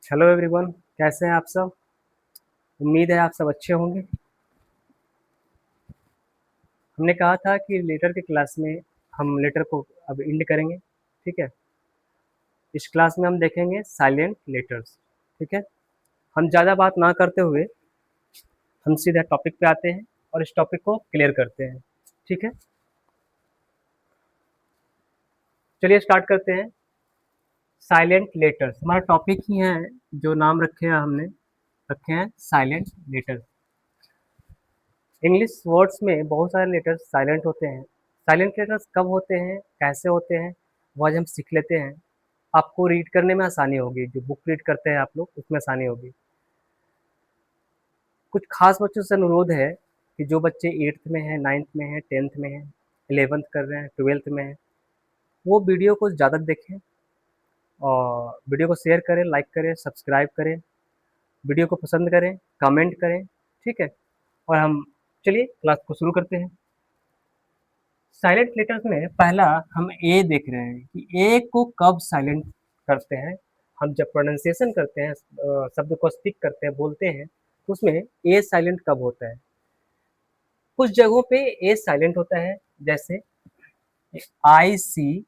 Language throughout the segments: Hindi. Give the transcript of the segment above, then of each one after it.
हेलो एवरीवन, कैसे हैं आप सब। उम्मीद है आप सब अच्छे होंगे। हमने कहा था कि लेटर के क्लास में हम लेटर को अब एंड करेंगे। ठीक है। इस क्लास में हम देखेंगे साइलेंट लेटर्स। ठीक है। हम ज़्यादा बात ना करते हुए हम सीधा टॉपिक पे आते हैं और इस टॉपिक को क्लियर करते हैं। ठीक है। चलिए स्टार्ट करते हैं। साइलेंट लेटर्स हमारा टॉपिक ही है। जो नाम रखे हैं हमने रखे हैं साइलेंट लेटर्स। इंग्लिश वर्ड्स में बहुत सारे लेटर्स साइलेंट होते हैं। साइलेंट लेटर्स कब होते हैं, कैसे होते हैं, वो आज हम सीख लेते हैं। आपको रीड करने में आसानी होगी, जो बुक रीड करते हैं आप लोग उसमें आसानी होगी। कुछ खास बच्चों से अनुरोध है कि जो बच्चे 8th में हैं, 9th में हैं, 10th में हैं, 11th कर रहे हैं, 12th में हैं, वो वीडियो को ज़्यादा देखें और वीडियो को शेयर करें, लाइक करें, सब्सक्राइब करें, वीडियो को पसंद करें, कमेंट करें। ठीक है। और हम चलिए क्लास को शुरू करते हैं। साइलेंट लेटर्स में पहला हम ए देख रहे हैं कि ए को कब साइलेंट करते हैं। हम जब प्रोनाउंसिएशन करते हैं, शब्द को स्पीक करते हैं, बोलते हैं, तो उसमें ए साइलेंट कब होता है। कुछ जगहों पे ए साइलेंट होता है, जैसे आई सी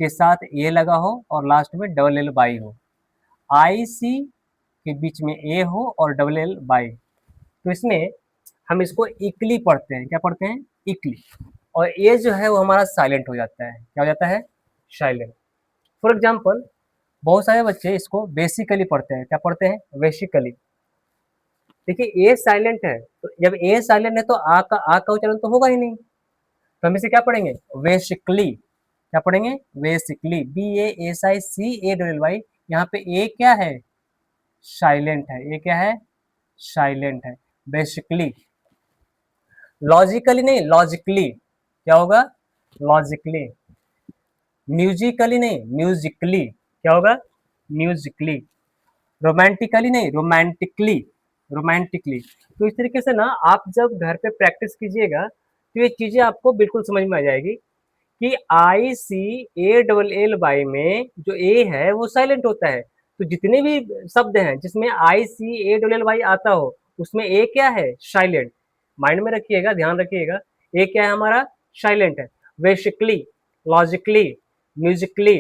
के साथ ए लगा हो और लास्ट में डबल एल बाई हो। आई सी के बीच में ए हो और डबल एल बाई, तो इसमें हम इसको इकली पढ़ते हैं। क्या पढ़ते हैं? इकली। और ए जो है वो हमारा साइलेंट हो जाता है। क्या हो जाता है? साइलेंट। फॉर एग्जाम्पल, बहुत सारे बच्चे इसको बेसिकली पढ़ते हैं। क्या पढ़ते हैं? बेसिकली। देखिए ए साइलेंट है, तो जब ए साइलेंट है तो आ का उच्चारण तो होगा ही नहीं, तो हम इसे क्या पढ़ेंगे? बेसिकली। क्या पढ़ेंगे? बेसिकली। BASICALY। यहाँ पे ए क्या है? साइलेंट है। ए क्या है? साइलेंट है। बेसिकली। लॉजिकली नहीं, लॉजिकली। क्या होगा? लॉजिकली। म्यूजिकली नहीं, म्यूजिकली। क्या होगा? म्यूजिकली। रोमांटिकली नहीं, रोमांटिकली। रोमांटिकली। तो इस तरीके से ना आप जब घर पे प्रैक्टिस कीजिएगा तो ये चीजें आपको बिल्कुल समझ में आ जाएगी कि ICALLY में जो ए है वो साइलेंट होता है। तो जितने भी शब्द हैं जिसमें ICALLY आता हो उसमें ए क्या है? साइलेंट। माइंड में रखिएगा, ध्यान रखिएगा। ए क्या है हमारा? साइलेंट है। Basically, logically, Musically,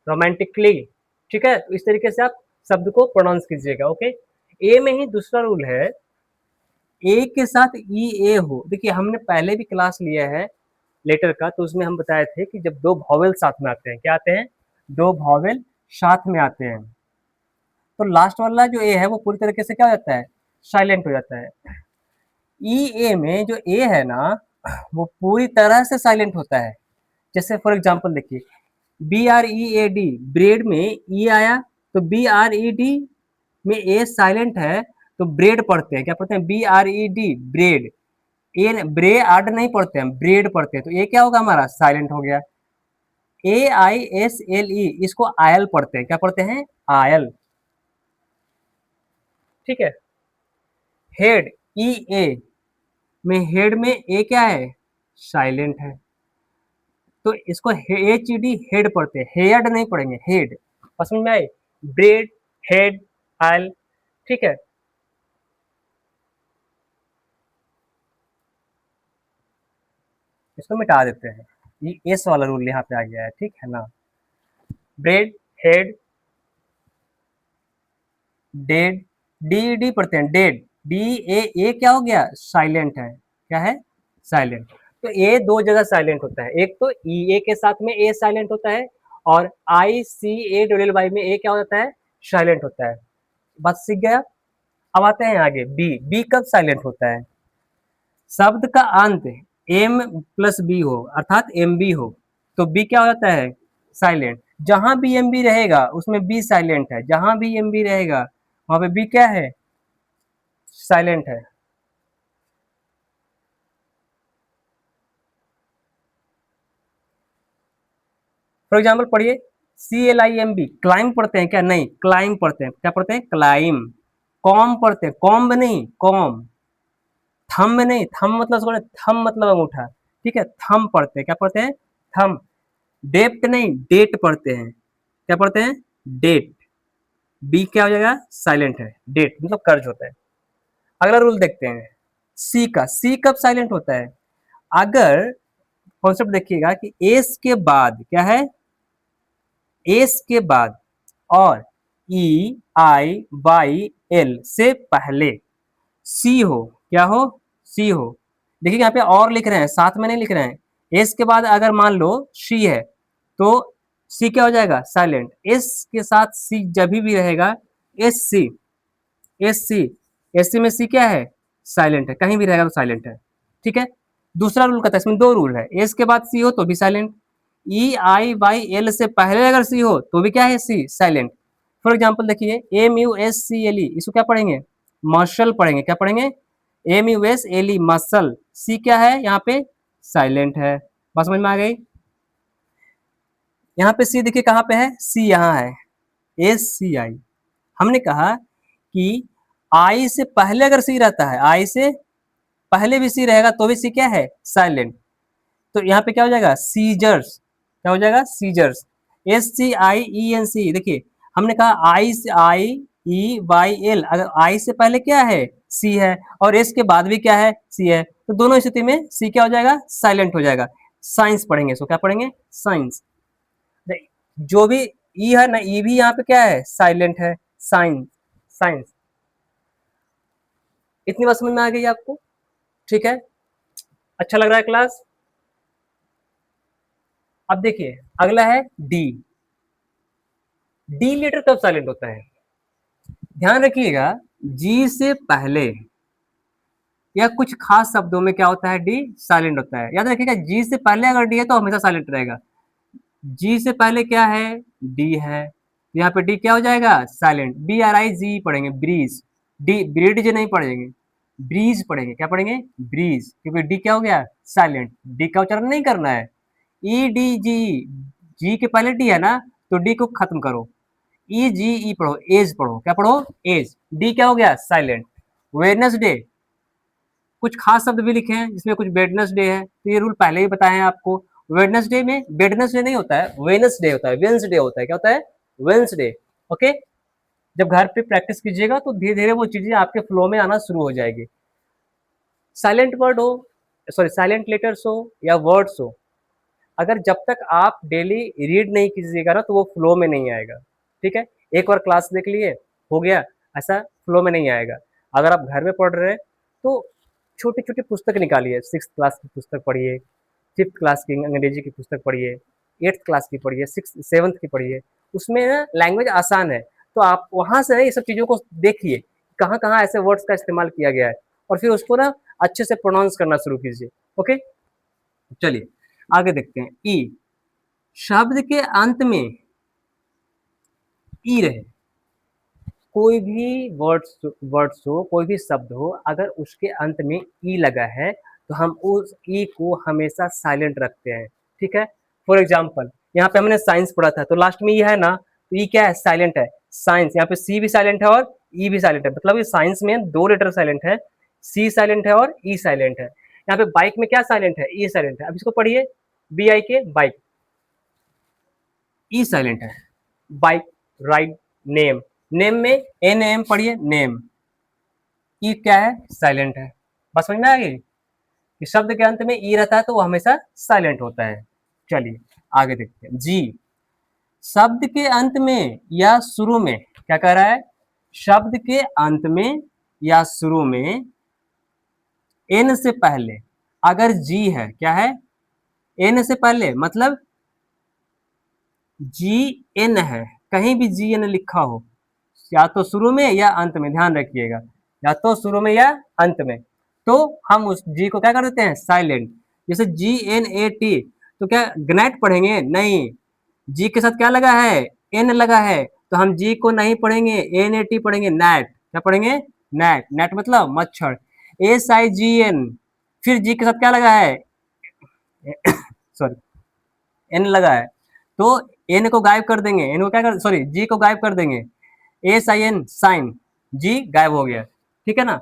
romantically. ठीक है। तो इस तरीके से आप शब्द को प्रोनाउंस कीजिएगा। ओके। ए में ही दूसरा रूल है, ए के साथ ई ए हो। देखिए हमने पहले भी क्लास लिया है लेटर का, तो उसमें हम बताए थे कि जब दो वॉवेल साथ में आते हैं, क्या आते हैं? दो वॉवेल साथ में आते हैं, तो लास्ट वाला जो ए है वो पूरी तरीके से क्या हो जाता है? साइलेंट हो जाता है। ई ए में जो ए है ना वो पूरी तरह से साइलेंट होता है। जैसे फॉर एग्जांपल देखिए, BREAD, ब्रेड में ई आया, तो BRED में ए साइलेंट है, तो ब्रेड पढ़ते हैं। क्या पढ़ते हैं? BRED, bread. ए ब्रे आड नहीं पढ़ते हैं, ब्रेड पढ़ते हैं, तो ये क्या होगा? हमारा साइलेंट हो गया। AISLE, इसको आयल पढ़ते हैं। क्या पढ़ते हैं? आयल। ठीक है। हेड, EA में हेड में ए क्या है? साइलेंट है, तो इसको HED, हेड पढ़ते हैं, हेड नहीं पढ़ेंगे, हेड। समझ में आए? Bread, head, oil. ठीक है। इसको मिटा देते हैं, ये एस वाला रूल यहाँ पे आ गया है। ठीक है ना। ब्रेड, हेड, डेड, डी पढ़ते हैं, डेड। DAA क्या हो गया? साइलेंट है। क्या है? साइलेंट। तो ए दो जगह साइलेंट होता है, एक तो EA के साथ में ए साइलेंट होता है, और ICALLY में ए क्या होता है? साइलेंट होता है। बात सीख गया। अब आते हैं आगे, बी कब साइलेंट होता है? शब्द का अंत M+B हो, अर्थात MB हो, तो बी क्या हो जाता है? साइलेंट। जहां भी MB रहेगा उसमें बी साइलेंट है, जहां भी MB रहेगा वहां पे बी क्या है? साइलेंट है। फॉर एग्जाम्पल पढ़िए, CLIMB, क्लाइम पढ़ते हैं क्या? नहीं, क्लाइम पढ़ते हैं। क्या पढ़ते हैं? क्लाइम। कॉम पढ़ते हैं, कॉम्ब नहीं, कॉम। थम नहीं, थम मतलब समझ, थम मतलब अंगूठा। ठीक है, थम पढ़ते हैं। क्या पढ़ते हैं? थम। डेप्ट नहीं, डेट पढ़ते हैं। क्या पढ़ते हैं? डेट। बी क्या हो जाएगा, साइलेंट है, डेट मतलब कर्ज होता है। अगला रूल देखते हैं सी का, सी कब साइलेंट होता है, अगर कॉन्सेप्ट देखिएगा कि एस के बाद क्या है, एस के बाद और ई आई वाई एल से पहले सी हो, क्या हो, सी हो। देखिए यहाँ पे और लिख रहे हैं, साथ में नहीं लिख रहे हैं। एस के बाद अगर मान लो सी है तो सी क्या हो जाएगा, साइलेंट। एस के साथ सी जब भी रहेगा, S C, S C, S C में सी क्या है, साइलेंट है, कहीं भी रहेगा तो साइलेंट है। ठीक है, दूसरा रूल कहता है, इसमें दो रूल है, एस के बाद सी हो तो भी silent, E I Y L से पहले अगर सी हो तो भी क्या है, सी साइलेंट। फॉर एग्जाम्पल देखिए M U S C L E, इसको क्या पढ़ेंगे, मसल पढ़ेंगे, क्या पढ़ेंगे, M U S L E muscle, C क्या है यहाँ पे, साइलेंट है। बात समझ में आ गई। यहाँ पे सी देखिए कहाँ पे है, सी यहाँ है, एस सी आई। हमने कहा कि आई से पहले अगर सी रहता है, आई से पहले भी सी रहेगा तो भी सी क्या है, साइलेंट। तो यहाँ पे क्या हो जाएगा, सीजर्स, क्या हो जाएगा, सीजर्स, एस सी आई ई एन सी। देखिए हमने कहा आई से, आई ई वाई एल, अगर आई से पहले क्या है, सी है, और एस के बाद भी क्या है, सी है, तो दोनों स्थिति में सी क्या हो जाएगा, साइलेंट हो जाएगा। साइंस पढ़ेंगे इसको, क्या पढ़ेंगे, साइंस। जो भी ई है ना, ई भी यहाँ पे क्या है, साइलेंट है, साइंस, साइंस। इतनी बात समझ में आ गई आपको, ठीक है, अच्छा लग रहा है क्लास। अब देखिए अगला है डी, डी लेटर कब साइलेंट होता है, ध्यान रखिएगा, जी से पहले या कुछ खास शब्दों में क्या होता है, डी साइलेंट होता है। याद रखिएगा जी से पहले अगर डी है तो हमेशा साइलेंट रहेगा। जी से पहले क्या है, डी है, यहाँ पे डी क्या हो जाएगा, साइलेंट। बी आर आई जी पढ़ेंगे, ब्रीज, डी ब्रिज नहीं पढ़ेंगे, ब्रीज पढ़ेंगे, क्या पढ़ेंगे, ब्रीज, क्योंकि डी क्या हो गया, साइलेंट, डी का उच्चारण नहीं करना है। ई डी जी, जी के पहले डी है ना, तो डी को खत्म करो, ई जी ई पढ़ो, एज पढ़ो, क्या पढ़ो, एज। डी क्या हो गया, साइलेंट। वेडनेसडे, कुछ खास शब्द भी लिखे हैं जिसमें कुछ वेडनेसडे है, तो ये रूल पहले ही बताए हैं आपको। वेडनेसडे में वेडनेसडे नहीं होता है, वेनसडे होता है, वेंसडे होता है, क्या होता है, वेंसडे। ओके, जब घर पे प्रैक्टिस कीजिएगा तो धीरे धीरे वो चीजें आपके फ्लो में आना शुरू हो जाएगी। साइलेंट वर्ड हो, सॉरी साइलेंट लेटर्स हो या वर्ड्स हो, अगर जब तक आप डेली रीड नहीं कीजिएगा ना तो वो फ्लो में नहीं आएगा। ठीक है, एक बार क्लास देख लिए हो गया, ऐसा फ्लो में नहीं आएगा। अगर आप घर में पढ़ रहे हैं तो छोटी छोटी पुस्तक निकालिए, 6th क्लास की पुस्तक पढ़िए, 5th क्लास की अंग्रेजी की पुस्तक पढ़िए, 8th क्लास की पढ़िए, 6th 7th की पढ़िए, उसमें ना लैंग्वेज आसान है, तो आप वहाँ से ये सब चीज़ों को देखिए कहाँ कहाँ ऐसे वर्ड्स का इस्तेमाल किया गया है, और फिर उसको ना अच्छे से प्रोनाउंस करना शुरू कीजिए। ओके, चलिए आगे देखते हैं। ई, शब्द के अंत में ई रहे, कोई भी वर्ड्स हो, कोई भी शब्द हो, अगर उसके अंत में ई लगा है तो हम उस ई को हमेशा साइलेंट रखते हैं। ठीक है, फॉर एग्जाम्पल यहाँ पे हमने साइंस पढ़ा था तो लास्ट में ई है ना, तो ई क्या है, साइलेंट है। साइंस, यहाँ पे सी भी साइलेंट है और ई भी साइलेंट है, मतलब ये साइंस में 2 लेटर साइलेंट है, सी साइलेंट है और ई साइलेंट है। यहाँ पे बाइक में क्या साइलेंट है, ई साइलेंट है। अब इसको पढ़िए, बी आई के, बाइक, ई साइलेंट है। बाइक, राइड, नेम, नेम में एन एम पढ़िए, नेम, ई क्या है, साइलेंट है। बस समझ में आ गई कि शब्द के अंत में ई रहता है तो वो हमेशा साइलेंट होता है। चलिए आगे देखते हैं। जी, शब्द के अंत में या शुरू में, क्या कह रहा है, शब्द के अंत में या शुरू में एन से पहले अगर जी है, क्या है, एन से पहले मतलब जी एन है, कहीं भी जी एन लिखा हो, या तो शुरू में या अंत में, ध्यान रखिएगा, या तो शुरू में या अंत में, तो हम उस जी को क्या कर देते हैं, साइलेंट। जैसे जी एन ए टी, तो क्या ग्नैट पढ़ेंगे, नहीं, जी के साथ क्या लगा है, एन लगा है, तो हम जी को नहीं पढ़ेंगे, एन ए टी पढ़ेंगे, नैट, क्या पढ़ेंगे, नैट, नैट मतलब मच्छर, एस आई जी एन, फिर जी के साथ क्या लगा है, सॉरी एन लगा है, तो एन को गायब कर देंगे, एन को क्या कर, सॉरी जी को गायब कर देंगे, S I N, sign, G गायब हो गया। ठीक है ना,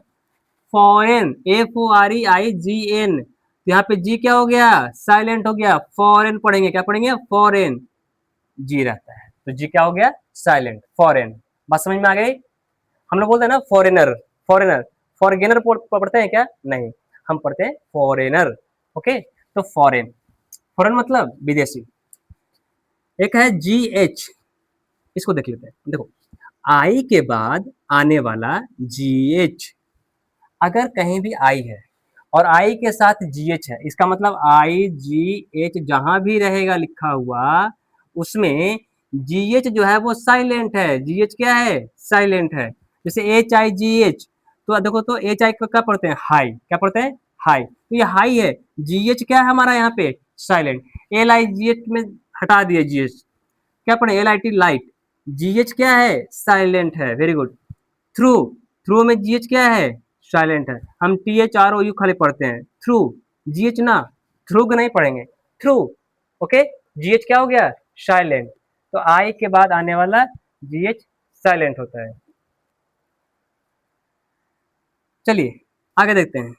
foreign, F O R E I G N, तो यहाँ पे जी क्या हो गया, साइलेंट हो गया, फॉरेन पढ़ेंगे, क्या पढ़ेंगे, फॉरेन, जी रहता है, तो जी क्या हो गया, साइलेंट, फॉरेन। बात समझ में आ गई? हम लोग बोलते हैं ना फॉरेनर, फॉरेनर, फॉरगेनर पढ़ते हैं क्या? नहीं, हम पढ़ते हैं फॉरेनर। ओके, तो फॉरेन, फॉरेन मतलब विदेशी। एक है जी एच, इसको देख लेते हैं। देखो, आई के बाद आने वाला जी एच, अगर कहीं भी आई है और आई के साथ जी एच है, इसका मतलब आई जी एच जहां भी रहेगा लिखा हुआ, उसमें जी एच जो है वो साइलेंट है। जी एच क्या है? साइलेंट है। जैसे एच आई जी एच, तो देखो तो एच आई को क्या पढ़ते हैं? हाई। क्या पढ़ते हैं? हाई। तो ये हाई है। जी एच क्या है हमारा यहाँ पे? Silent. L I ji H में हटा दिए जी एच, क्या पढ़े? L I T, light. Ji H क्या है? साइलेंट है। Very good. थ्रू, थ्रू में जी एच क्या है? साइलेंट है। हम T H R O U खाली पढ़ते हैं, थ्रू, जी एच ना, थ्रू नहीं पढ़ेंगे, थ्रू। ओके, जी एच क्या हो गया? साइलेंट। तो आई के बाद आने वाला जी एच साइलेंट होता है। चलिए आगे देखते हैं,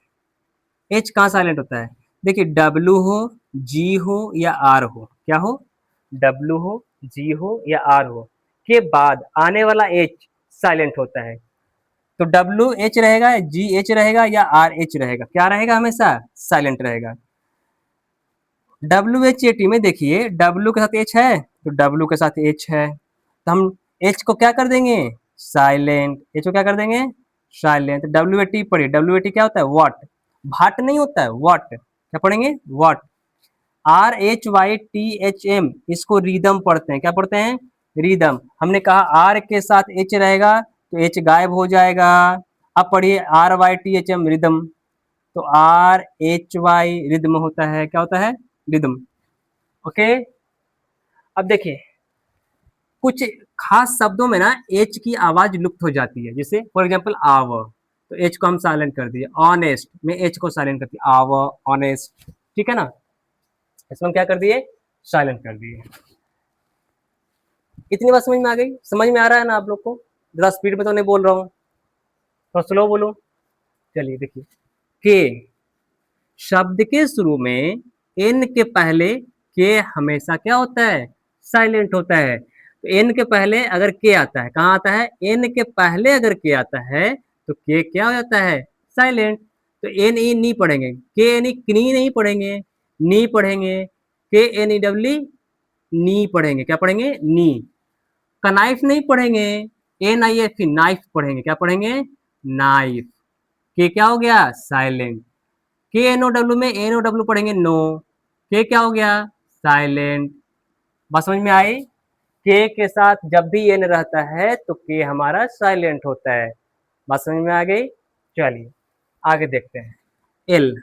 एच कहाँ साइलेंट होता है? देखिए, डब्ल्यू हो, जी हो या आर हो, क्या हो? डब्ल्यू हो, जी हो या आर हो के बाद आने वाला एच साइलेंट होता है। तो डब्ल्यू एच रहेगा, जी एच रहेगा या आर एच रहेगा? क्या रहेगा? हमेशा साइलेंट रहेगा। डब्ल्यू एच ए टी में देखिए, डब्ल्यू के साथ एच है तो डब्ल्यू के साथ एच है, तो हम एच को क्या कर देंगे? साइलेंट। एच को क्या कर देंगे? साइलेंट। डब्ल्यू ए टी पढ़िए, डब्ल्यू ए टी क्या होता है? वॉट। भाट नहीं होता है, वॉट। क्या पढ़ेंगे? What. R H Y T H M, इसको रिदम पढ़ते हैं। क्या पढ़ते हैं? रिदम। हमने कहा आर के साथ एच रहेगा तो एच गायब हो जाएगा। अब पढ़िए R Y T H M, rhythm. तो आर एच वाई रिदम होता है। क्या होता है? रिदम। ओके, अब देखिए, कुछ खास शब्दों में ना एच की आवाज लुप्त हो जाती है। जैसे फॉर एग्जाम्पल आव, तो एच को हम साइलेंट कर दिए। ऑनेस्ट में एच को साइलेंट कर दिया, आव, ऑनेस्ट। ठीक है ना, इसमें हम क्या कर दिए? साइलेंट कर दिए। इतनी बात समझ में आ गई? समझ में आ रहा है ना आप लोग को? जरा स्पीड में तो नहीं बोल रहा हूँ, थोड़ा स्लो बोलो। चलिए देखिए, के शब्द के शुरू में एन के पहले के हमेशा क्या होता है? साइलेंट होता है। तो एन के पहले अगर के आता है, कहाँ आता है? एन के पहले अगर के आता है तो के क्या हो जाता है? साइलेंट। तो एन ई नी पढ़ेंगे, के एन ई कनी नहीं पढ़ेंगे, नी पढ़ेंगे। के एन ई डब्ल्यू नी पढ़ेंगे। क्या पढ़ेंगे? नी। कनाइफ नहीं पढ़ेंगे, एन आई एफ नाइफ पढ़ेंगे। क्या पढ़ेंगे? नाइफ। के क्या हो गया? साइलेंट। के एन ओ डब्ल्यू में एन ओ डब्ल्यू पढ़ेंगे, नो। के क्या हो गया? साइलेंट। बात समझ में आई? के साथ जब भी एन रहता है तो के हमारा साइलेंट होता है। बात समझ में आ गई? चलिए आगे देखते हैं। एल,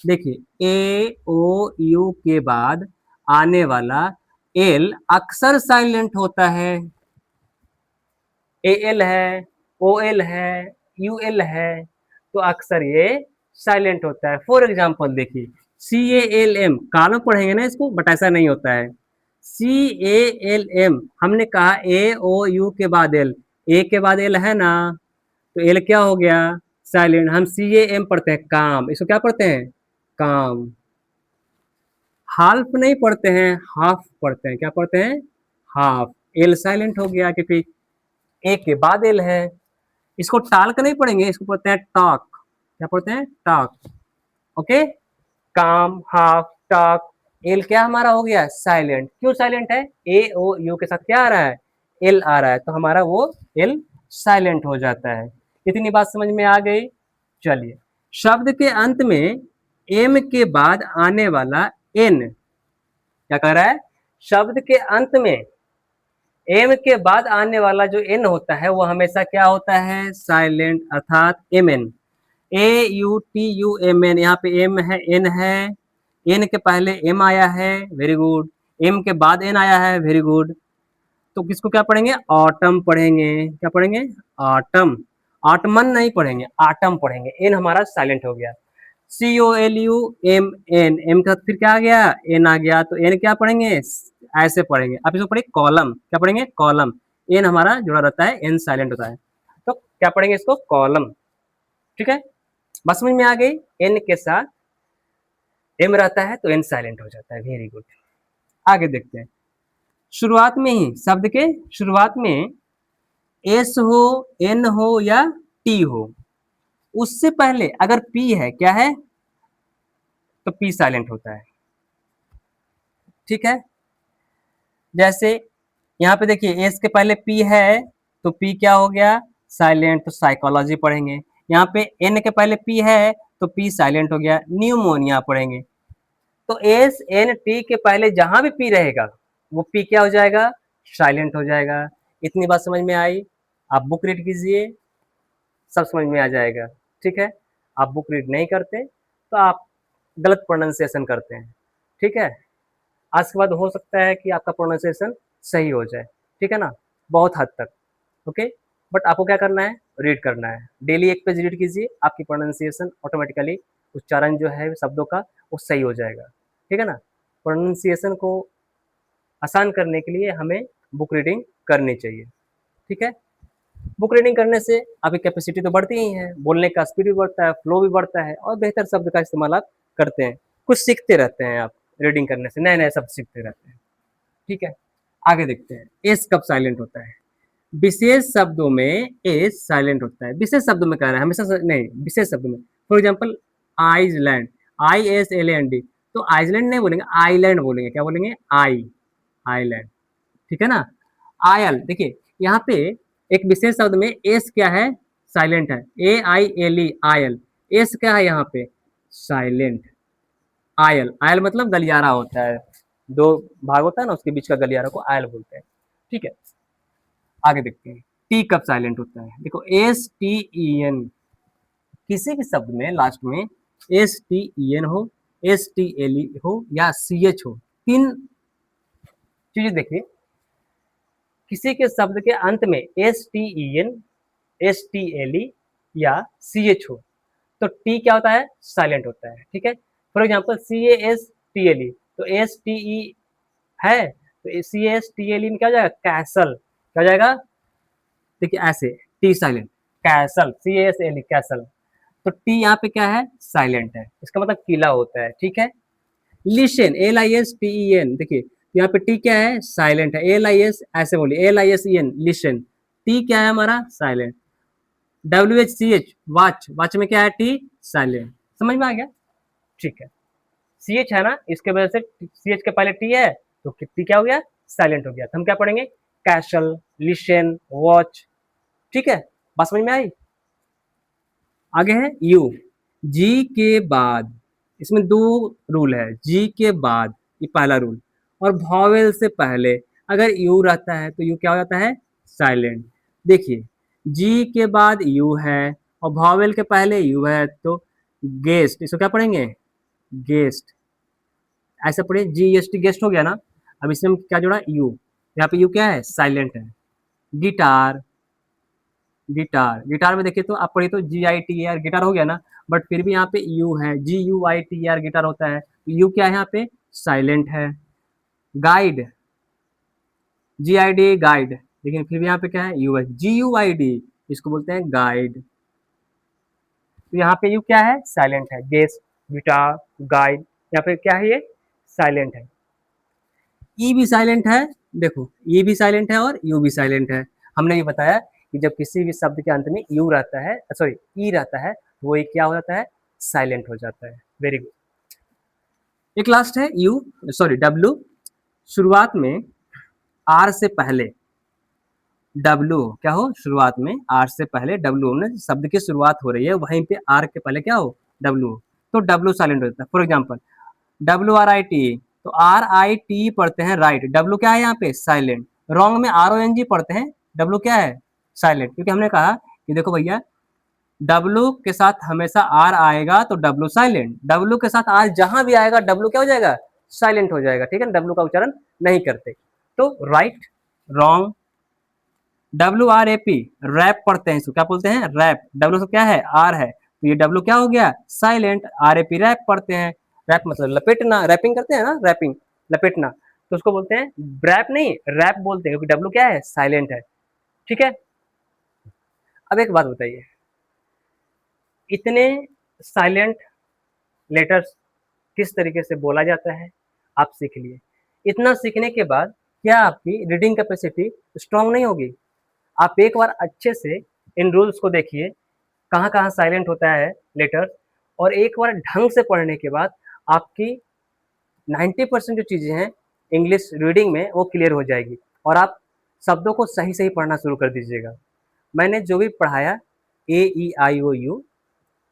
देखिए ए ओ यू के बाद आने वाला एल अक्सर साइलेंट होता है। ए एल है, ओ एल है, यू एल है, तो अक्सर ये साइलेंट होता है। फॉर एग्जाम्पल देखिए, सी ए एल एम, कालम पढ़ेंगे ना इसको, बट ऐसा नहीं होता है। सी ए एल एम, हमने कहा ए ओ यू के बाद एल, ए के बाद एल है ना, तो एल क्या हो गया? साइलेंट। हम सी ए एम पढ़ते हैं, काम, इसको क्या पढ़ते हैं? काम। हाल्फ नहीं पढ़ते हैं, हाफ पढ़ते हैं। क्या पढ़ते हैं? हाफ। एल साइलेंट हो गया क्योंकि ए के बाद एल है। इसको टाल्क नहीं पढ़ेंगे, इसको पढ़ते हैं टॉक। क्या पढ़ते हैं? टॉक। ओके, काम, हाफ, टॉक। एल क्या हमारा हो गया? साइलेंट। क्यों साइलेंट है? ए ओ यू के साथ क्या आ रहा है? एल आ रहा है, तो हमारा वो एल साइलेंट हो जाता है। इतनी बात समझ में आ गई? चलिए, शब्द के अंत में एम के बाद आने वाला एन, क्या कह रहा है? शब्द के अंत में एम के बाद आने वाला जो एन होता है वो हमेशा क्या होता है? साइलेंट, अर्थात M N. A U T U M N, यहाँ पे एम है, एन है, एन के पहले एम आया है, वेरी गुड। एम के बाद एन आया है, वेरी गुड। तो किसको क्या पढ़ेंगे? ऑटम पढ़ेंगे। क्या पढ़ेंगे? ऑटम। ऑटमन नहीं पढ़ेंगे, ऑटम पढ़ेंगे। एन हमारा साइलेंट हो गया। C O L U M N, M का फिर क्या आ गया? एन आ गया, तो एन क्या पढ़ेंगे? ऐसे पढ़ेंगे। अब इसको पढ़ेंगे कॉलम। क्या पढ़ेंगे? कॉलम। एन हमारा जुड़ा रहता है, एन साइलेंट होता है, तो क्या पढ़ेंगे इसको? कॉलम। ठीक है, बस समझ में आ गई? एन के साथ एम रहता है तो एन साइलेंट हो जाता है। Very good. आगे देखते हैं, शुरुआत में ही, शब्द के शुरुआत में एस हो, एन हो या टी हो, उससे पहले अगर पी है, क्या है, तो पी साइलेंट होता है। ठीक है, जैसे यहाँ पे देखिए एस के पहले पी है तो पी क्या हो गया, साइलेंट, तो साइकोलॉजी पढ़ेंगे। यहाँ पे एन के पहले पी है तो पी साइलेंट हो गया, न्यूमोनिया पढ़ेंगे। तो एस एन टी के पहले जहां भी पी रहेगा वो पी क्या हो जाएगा, साइलेंट हो जाएगा। इतनी बात समझ में आई? आप बुक रीड कीजिए, सब समझ में आ जाएगा। ठीक है, आप बुक रीड नहीं करते तो आप गलत प्रोनाउंसिएशन करते हैं। ठीक है, आज के बाद हो सकता है कि आपका प्रोनाउंसिएशन सही हो जाए। ठीक है ना, बहुत हद तक। ओके, बट आपको क्या करना है, रीड करना है। डेली एक पेज रीड कीजिए, आपकी प्रोनाउंसिएशन ऑटोमेटिकली, उच्चारण जो है शब्दों का वो सही हो जाएगा। ठीक है ना, प्रोनाउंसिएशन को आसान करने के लिए हमें बुक रीडिंग करनी चाहिए। ठीक है, बुक रीडिंग करने से आपकी कैपेसिटी तो बढ़ती ही है, बोलने का स्पीड भी बढ़ता है, फ्लो भी बढ़ता है और बेहतर शब्द का इस्तेमाल आप करते हैं। कुछ सीखते रहते हैं आप, रीडिंग करने से नए नए शब्द सीखते रहते हैं। ठीक है, आगे देखते हैं एस कब साइलेंट होता है। विशेष शब्दों में एस साइलेंट होता है। विशेष शब्दों में कह रहा है, हमेशा नहीं, विशेष शब्दों में। फॉर एग्जाम्पल आइसलैंड, ISLAND, तो आइसलैंड नहीं बोलेंगे, आइलैंड बोलेंगे। क्या बोलेंगे, आइलैंड। ठीक है ना, आयल, देखिए यहाँ पे एक विशेष शब्द में एस क्या है, साइलेंट है, AILE, आयल। एस क्या है यहाँ पे, साइलेंट। आयल, आयल मतलब गलियारा होता है, दो भाग होता है ना, उसके बीच का गलियारा को आयल बोलते हैं। ठीक है, आगे देखते हैं टी कब साइलेंट होता है। देखो STEN, किसी भी शब्द में लास्ट में STEN हो, STLE हो या CH हो, तीन चीजें देखिए। किसी के शब्द के अंत में STEN, STLE या CH हो तो टी क्या होता है, साइलेंट होता है। ठीक है, फॉर एग्जाम्पल CASTLE, तो STE है तो CASTLE में क्या हो जाएगा, कैसल। क्या हो जाएगा, देखिए ऐसे, T silent, castle, CASLE, castle. तो टी यहाँ पे क्या है, साइलेंट है, इसका मतलब किला होता है। ठीक है, लिशन, LISTEN, देखिए यहाँ पे टी क्या है, साइलेंट है, LIS ऐसे बोलिए, LISEN, लिशन। टी क्या है हमारा, साइलेंट। WHCH, वॉच, वॉच में क्या है, टी साइलेंट। समझ में आ गया? ठीक है, CH है ना, इसके वजह से CH के पहले टी है तो टी क्या हो गया, साइलेंट हो गया। तो हम क्या पढ़ेंगे, कैशल, लिशन, वॉच। ठीक है, बात समझ में आई? आगे है यू, जी के बाद, इसमें दो रूल है, जी के बाद, ये पहला रूल, और वॉवेल से पहले अगर यू रहता है तो यू क्या हो जाता है, साइलेंट। देखिए जी के बाद यू है और वॉवेल के पहले यू है तो गेस्ट, इसको क्या पढ़ेंगे, गेस्ट। ऐसा पढ़िए, GEST, गेस्ट हो गया ना। अब इसमें क्या जोड़ा, यू, यहाँ पे यू क्या है, साइलेंट है। गिटार, गिटार, गिटार में देखिए तो आप पढ़िए तो GITAR, गिटार हो गया ना, बट फिर भी यहाँ पे यू है, GUITAR, गिटार होता है, तो यू क्या है यहाँ पे, साइलेंट है। गाइड, GID, गाइड, लेकिन फिर भी यहाँ पे क्या है, यू है, GUID, इसको बोलते हैं गाइड। तो यहाँ पे यू क्या है, साइलेंट है। गेस्ट, गिटार, गाइड, यहाँ पे क्या है, ये साइलेंट है। ई भी साइलेंट है, देखो ई भी साइलेंट है और यू भी साइलेंट है। हमने ये बताया कि जब किसी भी शब्द के अंत में यू रहता है, सॉरी ई रहता है, तो वो एक क्या हो जाता है, साइलेंट हो जाता है। Very good. एक लास्ट है यू, सॉरी डब्ल्यू, शुरुआत में आर से पहले डब्ल्यू क्या हो, शुरुआत में आर से पहले डब्ल्यू, ने शब्द की शुरुआत हो रही है वहीं पे आर के पहले क्या हो, डब्ल्यू, तो डब्ल्यू साइलेंट हो जाता है। फॉर एग्जाम्पल WRIT, तो RIT पढ़ते हैं राइट, डब्ल्यू क्या है यहाँ पे, साइलेंट। रॉन्ग में RONG पढ़ते हैं, डब्ल्यू क्या है, साइलेंट, क्योंकि हमने कहा कि देखो भैया डब्ल्यू के साथ हमेशा आर आएगा तो डब्ल्यू साइलेंट, डब्ल्यू के साथ आर जहां भी आएगा डब्ल्यू क्या हो जाएगा, साइलेंट हो जाएगा। ठीक है, डब्ल्यू का उच्चारण नहीं करते। तो राइट, रॉन्ग, WRAP, रैप पढ़ते हैं, इसको क्या बोलते हैं, रैप, डब्ल्यू से क्या है, आर है, तो ये डब्ल्यू क्या हो गया, साइलेंट। RAP, रैप पढ़ते हैं, रैप मतलब लपेटना, रैपिंग करते हैं ना, रैपिंग, लपेटना, तो उसको बोलते हैं रैप, नहीं रैप बोलते हैं, क्योंकि डब्ल्यू क्या है, साइलेंट है। ठीक है, अब एक बात बताइए, इतने साइलेंट लेटर्स किस तरीके से बोला जाता है, आप सीख लिए। इतना सीखने के बाद क्या आपकी रीडिंग कैपेसिटी स्ट्रांग नहीं होगी? आप एक बार अच्छे से इन रूल्स को देखिए, कहाँ-कहाँ साइलेंट होता है लेटर, और एक बार ढंग से पढ़ने के बाद आपकी 90% जो चीज़ें हैं इंग्लिश रीडिंग में वो क्लियर हो जाएगी और आप शब्दों को सही-सही पढ़ना शुरू कर दीजिएगा। मैंने जो भी पढ़ाया ए, ई, आई, ओ, यू,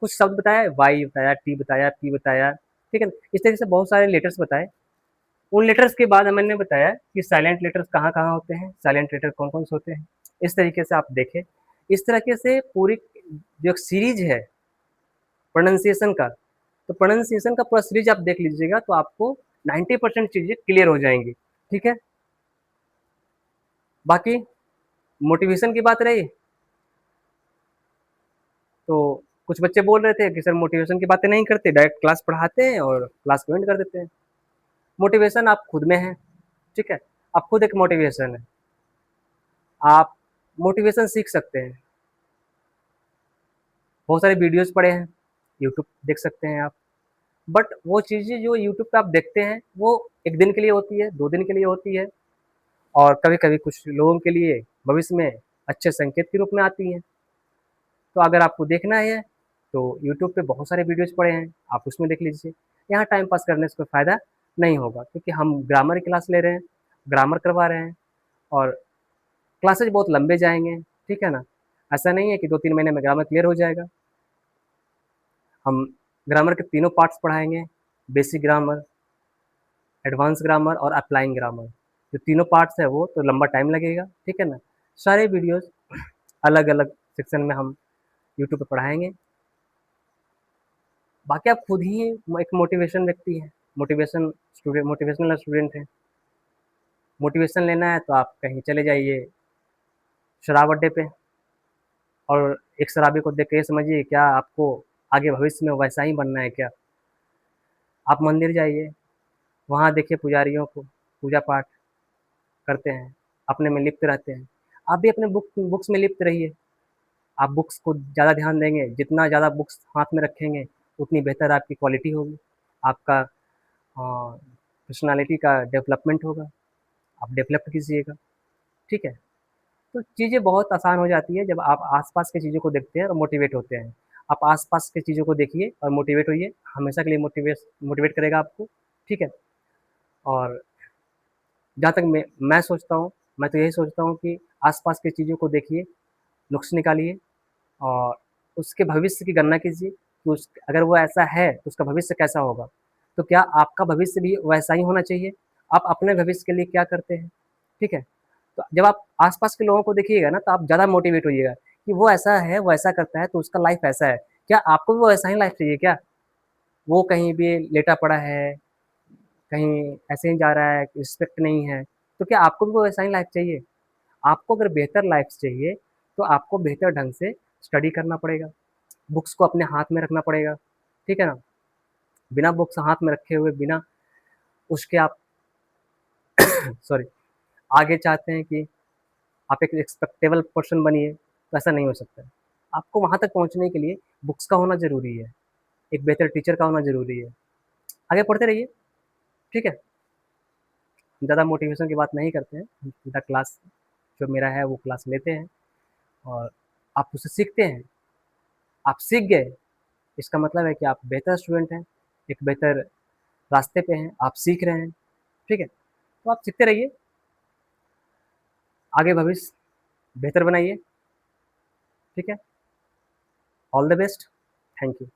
कुछ शब्द बताया, वाई बताया, टी बताया, पी बताया, ठीक है ना? इस तरीके से बहुत सारे लेटर्स बताए। उन लेटर्स के बाद मैंने बताया कि साइलेंट लेटर्स कहाँ-कहाँ होते हैं, साइलेंट लेटर कौन-कौन से होते हैं। इस तरीके से आप देखें। इस तरीके से पूरी जो एक सीरीज़ है प्रोनंसिएशन का, तो प्रोनंसिएशन का पूरा सीरीज़ आप देख लीजिएगा तो आपको 90% चीज़ें क्लियर हो जाएँगी, ठीक है? बाकी मोटिवेशन की बात रही, तो कुछ बच्चे बोल रहे थे कि सर मोटिवेशन की बातें नहीं करते, डायरेक्ट क्लास पढ़ाते हैं और क्लास को एंड कर देते हैं। मोटिवेशन आप खुद में है, ठीक है? आप खुद एक मोटिवेशन है। आप मोटिवेशन सीख सकते हैं। बहुत सारे वीडियोज़ पड़े हैं, यूट्यूब देख सकते हैं आप। बट वो चीज़ें जो यूट्यूब पे आप देखते हैं, वो 1 दिन के लिए होती है, 2 दिन के लिए होती है और कभी-कभी कुछ लोगों के लिए भविष्य में अच्छे संकेत के रूप में आती हैं। तो अगर आपको देखना है, तो यूट्यूब पे बहुत सारे वीडियोज़ पड़े हैं, आप उसमें देख लीजिए। यहाँ टाइम पास करने से कोई फ़ायदा नहीं होगा क्योंकि हम ग्रामर की क्लास ले रहे हैं, ग्रामर करवा रहे हैं और क्लासेज बहुत लंबे जाएँगे, ठीक है ना? ऐसा नहीं है कि 2-3 महीने में ग्रामर क्लियर हो जाएगा। हम ग्रामर के तीनों पार्ट्स पढ़ाएँगे, बेसिक ग्रामर, एडवांस ग्रामर और अप्लाइंग ग्रामर। जो तीनों पार्ट्स हैं वो तो लंबा टाइम लगेगा, ठीक है ना? सारे वीडियोज़ अलग-अलग सेक्शन में हम यूट्यूब पे पढ़ाएँगे। बाकी आप खुद ही एक मोटिवेशन व्यक्ति हैं, मोटिवेशनल स्टूडेंट हैं। मोटिवेशन लेना है तो आप कहीं चले जाइए शराब अड्डे पे और एक शराबी को देख के ये समझिए क्या आपको आगे भविष्य में वैसा ही बनना है क्या? आप मंदिर जाइए, वहाँ देखिए पुजारियों को पूजा-पाठ करते हैं, अपने में लिप्त रहते हैं। आप भी अपने बुक्स में लिप्त रहिए। आप बुक्स को ज़्यादा ध्यान देंगे, जितना ज़्यादा बुक्स हाथ में रखेंगे, उतनी बेहतर आपकी क्वालिटी होगी। आपका पर्सनैलिटी का डेवलपमेंट होगा, आप डेवलप कीजिएगा, ठीक है? तो चीज़ें बहुत आसान हो जाती है जब आप आस-पास की चीज़ों को देखते हैं और मोटिवेट होते हैं। आप आस-पास की चीज़ों को देखिए और मोटिवेट होइए, हमेशा के लिए मोटिवेट करेगा आपको, ठीक है? और जहाँ तक मैं सोचता हूँ, मैं तो यही सोचता हूँ कि आस-पास की चीज़ों को देखिए, नुक्स निकालिए और उसके भविष्य की गणना कीजिए कि उस अगर वो ऐसा है, तो उसका भविष्य कैसा होगा? तो क्या आपका भविष्य भी वैसा ही होना चाहिए? आप अपने भविष्य के लिए क्या करते हैं? ठीक है? तो जब आप आस-पास के लोगों को देखिएगा ना, तो आप ज़्यादा मोटिवेट होइएगा कि वो ऐसा है, वो ऐसा करता है, तो उसका लाइफ़ ऐसा है। क्या आपको भी वैसा ही लाइफ़ चाहिए क्या? वो कहीं भी लेटा पड़ा है, कहीं ऐसे ही जा रहा है, रिस्पेक्ट नहीं है, तो क्या आपको भी वो वैसा ही लाइफ़ चाहिए? आपको अगर बेहतर लाइफ़ चाहिए, तो आपको बेहतर ढंग से स्टडी करना पड़ेगा। बुक्स को अपने हाथ में रखना पड़ेगा, ठीक है ना? बिना बुक्स हाथ में रखे हुए, बिना उसके आप सॉरी आगे चाहते हैं कि आप एक रिस्पेक्टेबल पर्सन बनिए, तो ऐसा नहीं हो सकता है। आपको वहाँ तक पहुँचने के लिए बुक्स का होना ज़रूरी है, एक बेहतर टीचर का होना ज़रूरी है। आगे पढ़ते रहिए, ठीक है? ज़्यादा मोटिवेशन की बात नहीं करते हैं, हम सीधा क्लास जो मेरा है वो क्लास लेते हैं और आप उससे सीखते हैं। आप सीख गए, इसका मतलब है कि आप बेहतर स्टूडेंट हैं, एक बेहतर रास्ते पे हैं, आप सीख रहे हैं, ठीक है? तो आप सीखते रहिए, आगे भविष्य बेहतर बनाइए, ठीक है? All the best, thank you.